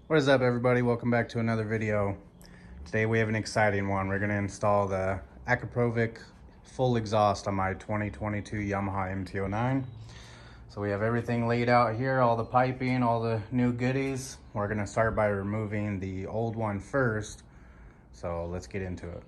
What is up, everybody? Welcome back to another video. Today we have an exciting one. We're going to install the Akrapovic full exhaust on my 2022 Yamaha MT-09. So we have everything laid out here, all the piping, all the new goodies. We're going to start by removing the old one first. So let's get into it.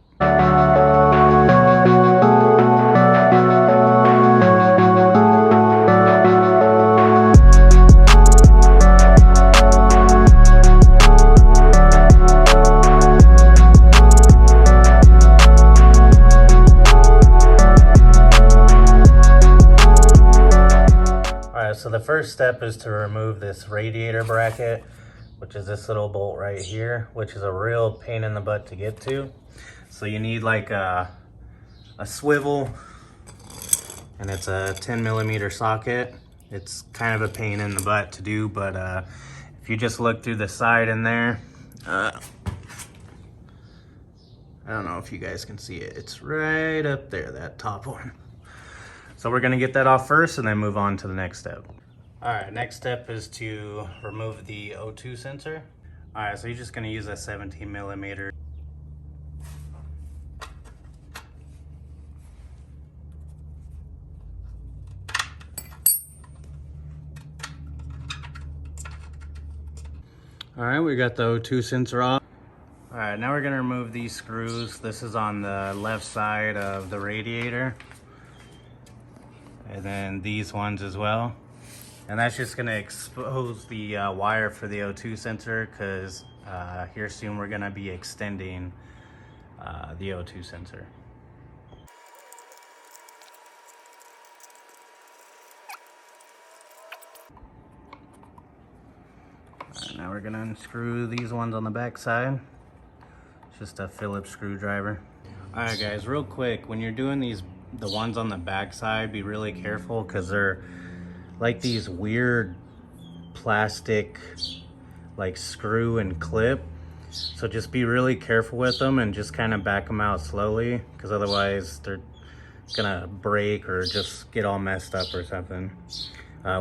So the first step is to remove this radiator bracket, which is this little bolt right here, which is a real pain in the butt to get to. So you need like a swivel, and it's a 10mm socket. It's kind of a pain in the butt to do, but if you just look through the side in there, I don't know if you guys can see it. It's right up there, that top one. So we're gonna get that off first and then move on to the next step. All right, next step is to remove the O2 sensor. All right, so you're just gonna use a 17mm. All right, we got the O2 sensor off. All right, now we're gonna remove these screws. This is on the left side of the radiator. And then these ones as well. And that's just gonna expose the wire for the O2 sensor, because here soon we're gonna be extending the O2 sensor. Right, now we're gonna unscrew these ones on the back side. It's just a Phillips screwdriver. All right, guys, real quick, when you're doing the ones on the back side, be really careful, because they're like these weird plastic like screw and clip. So just be really careful with them and just kind of back them out slowly, because otherwise they're gonna break or just get all messed up or something.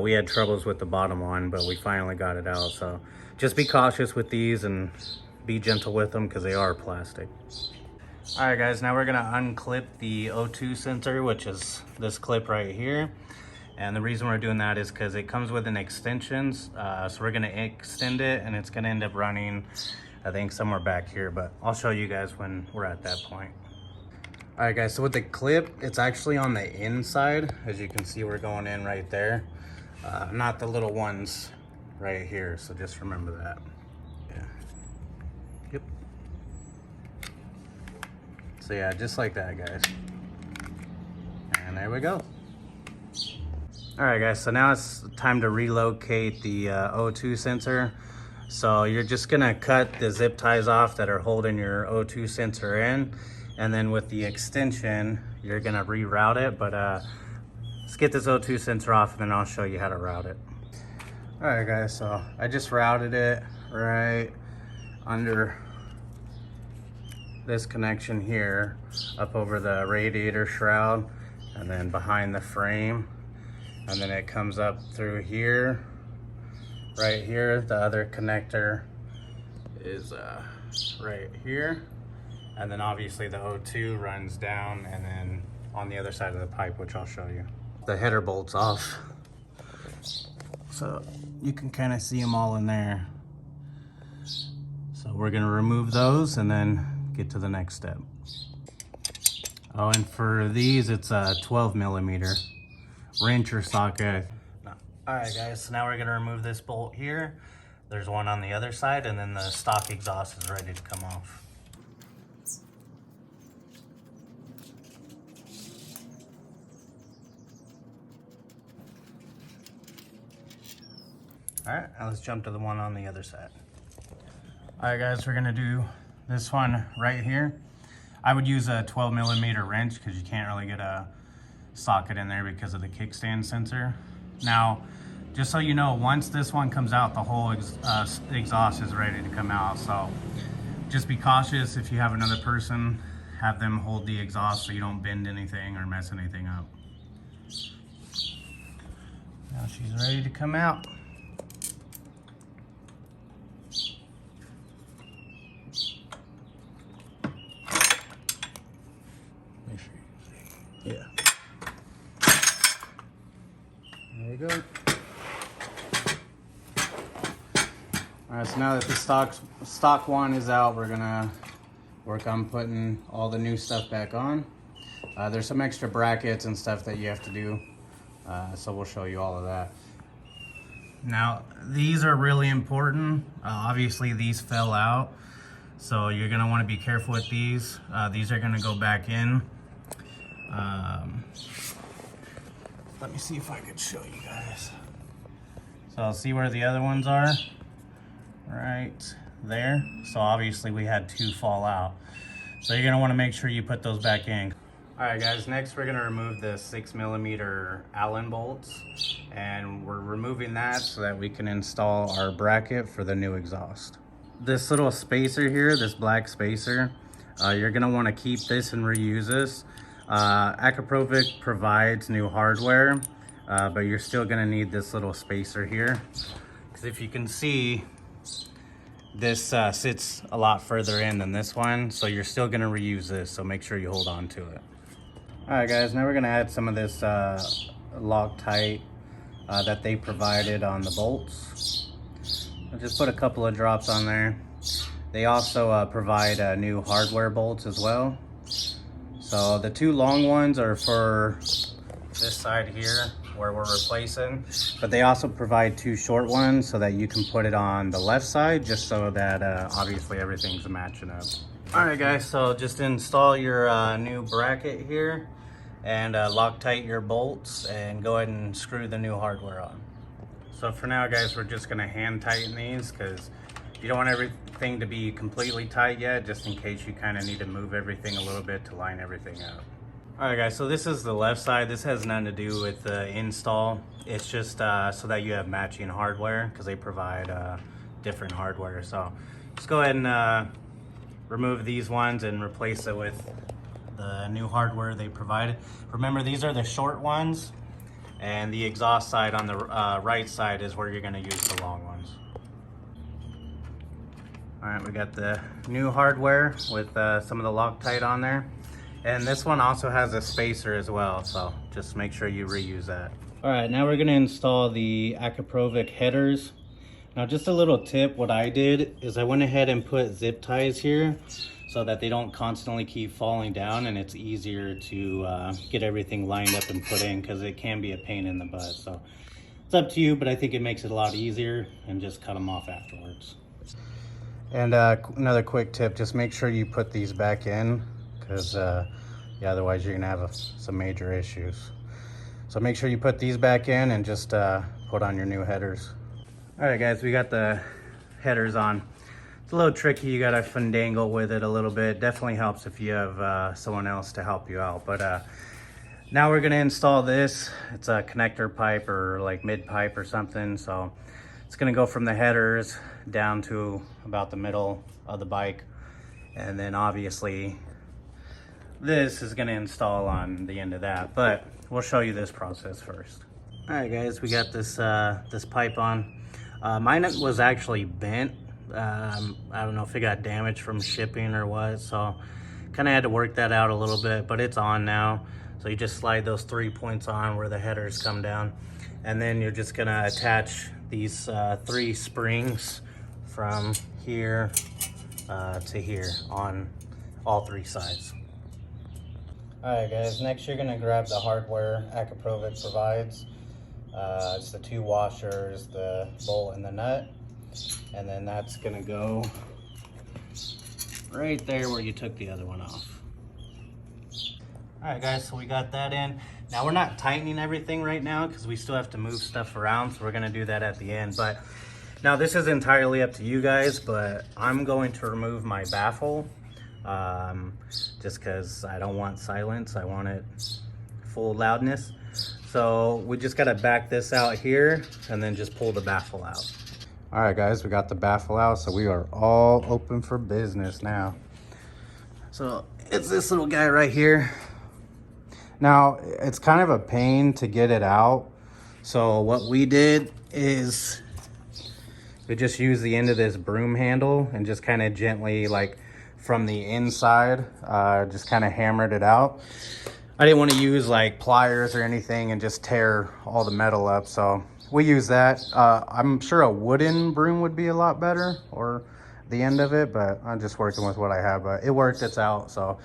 We had troubles with the bottom one, but we finally got it out. So just be cautious with these and be gentle with them, because they are plastic. All right, guys, now we're gonna unclip the O2 sensor, which is this clip right here. And the reason we're doing that is because it comes with an extension. So we're gonna extend it, and it's gonna end up running, I think, somewhere back here, but I'll show you guys when we're at that point. All right, guys, so with the clip, it's actually on the inside. As you can see, we're going in right there. Not the little ones right here, so just remember that. Yeah. Yep. So yeah, just like that, guys. And there we go. All right, guys, so now it's time to relocate the O2 sensor. So you're just gonna cut the zip ties off that are holding your O2 sensor in, and then with the extension, you're gonna reroute it. But let's get this O2 sensor off, and then I'll show you how to route it. All right, guys, so I just routed it right under this connection here, up over the radiator shroud, and then behind the frame. And then it comes up through here, right here. The other connector is right here. And then obviously the O2 runs down, and then on the other side of the pipe, which I'll show you. The header bolt's off. So you can kind of see them all in there. So we're gonna remove those and then get to the next step. Oh, and for these, it's a 12mm. Wrench or socket. No. All right, guys, so now we're gonna remove this bolt here. There's one on the other side, and then the stock exhaust is ready to come off. All right, now let's jump to the one on the other side. All right, guys, we're gonna do this one right here. I would use a 12mm wrench, because you can't really get a socket in there because of the kickstand sensor. Now, just so you know, once this one comes out, the whole exhaust is ready to come out. So just be cautious. If you have another person, have them hold the exhaust so you don't bend anything or mess anything up. Now she's ready to come out. we go. All right, so now that the stock one is out, we're gonna work on putting all the new stuff back on. There's some extra brackets and stuff that you have to do, so we'll show you all of that. Now, these are really important. Obviously, these fell out, so you're gonna wanna be careful with these. These are gonna go back in. Let me see if I could show you guys. So I'll see where the other ones are. Right there. So obviously we had 2 fall out. So you're gonna wanna make sure you put those back in. All right guys, next we're gonna remove the 6mm Allen bolts, and we're removing that so that we can install our bracket for the new exhaust. This little spacer here, this black spacer, you're gonna wanna keep this and reuse this. Akrapovic provides new hardware, but you're still gonna need this little spacer here. Because if you can see, this sits a lot further in than this one, so you're still gonna reuse this, so make sure you hold on to it. All right guys, now we're gonna add some of this Loctite that they provided on the bolts. I'll just put a couple of drops on there. They also provide new hardware bolts as well. So the 2 long ones are for this side here where we're replacing, but they also provide 2 short ones so that you can put it on the left side, just so that obviously everything's matching up. All right guys, so just install your new bracket here and Loctite your bolts and go ahead and screw the new hardware on. So for now guys, we're just gonna hand tighten these because you don't want everything to be completely tight yet, just in case you kind of need to move everything a little bit to line everything up. All right guys, so this is the left side. This has nothing to do with the install. It's just so that you have matching hardware, because they provide different hardware. So just go ahead and remove these ones and replace it with the new hardware they provided. Remember, these are the short ones, and the exhaust side on the right side is where you're gonna use the long ones. All right, we got the new hardware with some of the Loctite on there. And this one also has a spacer as well, so just make sure you reuse that. All right, now we're gonna install the Akrapovic headers. Now just a little tip, what I did is I went ahead and put zip ties here so that they don't constantly keep falling down, and it's easier to get everything lined up and put in, because it can be a pain in the butt. So it's up to you, but I think it makes it a lot easier, and just cut them off afterwards. And another quick tip, just make sure you put these back in, because yeah, otherwise you're gonna have some major issues. So make sure you put these back in and just put on your new headers. All right guys, we got the headers on. It's a little tricky, you gotta fandangle with it a little bit. Definitely helps if you have someone else to help you out. But now we're gonna install this. It's a connector pipe or like mid pipe or something. So it's gonna go from the headers down to about the middle of the bike. And then obviously this is gonna install on the end of that, but we'll show you this process first. All right guys, we got this this pipe on. Mine was actually bent. I don't know if it got damaged from shipping or what, so kind of had to work that out a little bit, but it's on now. So you just slide those 3 points on where the headers come down, and then you're just gonna attach these 3 springs from here to here on all 3 sides. All right guys, next you're gonna grab the hardware Akrapovic provides. It's the 2 washers, the bolt and the nut. And then that's gonna go right there where you took the other one off. All right guys, so we got that in. Now we're not tightening everything right now because we still have to move stuff around, so we're gonna do that at the end. But now this is entirely up to you guys, but I'm going to remove my baffle. Just because I don't want silence, I want it full loudness. So we just gotta back this out here and then just pull the baffle out. All right guys, we got the baffle out, so we are all open for business now. So it's this little guy right here. Now it's kind of a pain to get it out. So what we did is we just used the end of this broom handle and just kind of gently, like from the inside, just kind of hammered it out. I didn't want to use like pliers or anything and just tear all the metal up, so we use that. I'm sure a wooden broom would be a lot better, or the end of it, but I'm just working with what I have. But it worked, it's out, so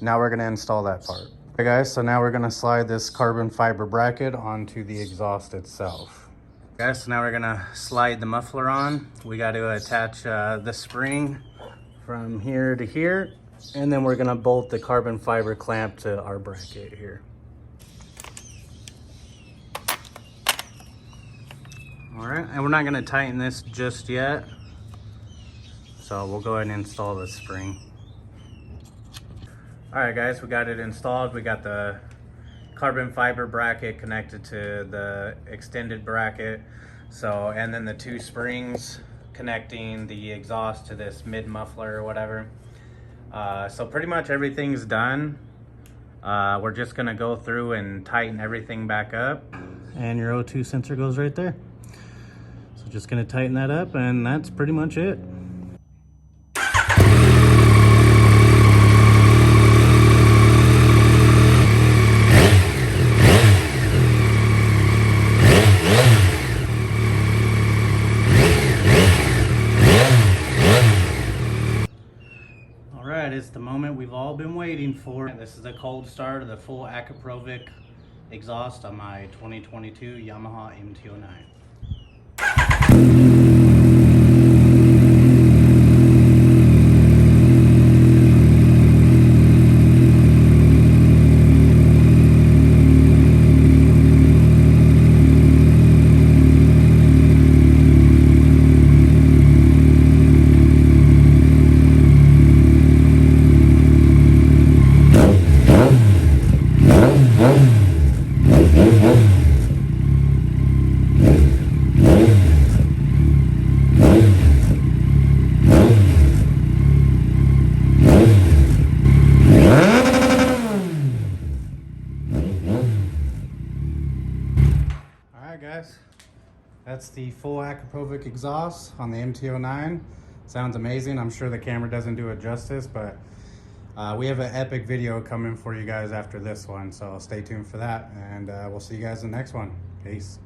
now we're gonna install that part. Okay guys, so now we're gonna slide this carbon fiber bracket onto the exhaust itself. Guys, so now we're gonna slide the muffler on. We got to attach the spring from here to here, and then we're gonna bolt the carbon fiber clamp to our bracket here. All right, and we're not gonna tighten this just yet, so we'll go ahead and install the spring. All right guys, we got it installed. We got the carbon fiber bracket connected to the extended bracket, so, and then the two springs connecting the exhaust to this mid muffler or whatever. So pretty much everything's done. We're just gonna go through and tighten everything back up. And your O2 sensor goes right there. So just gonna tighten that up, and that's pretty much it. It's the moment we've all been waiting for. This is a cold start of the full Akrapovic exhaust on my 2022 Yamaha MT-09. Guys, that's the full Akrapovic exhaust on the MT-09. Sounds amazing. I'm sure the camera doesn't do it justice, but we have an epic video coming for you guys after this one, so stay tuned for that, and we'll see you guys in the next one. Peace.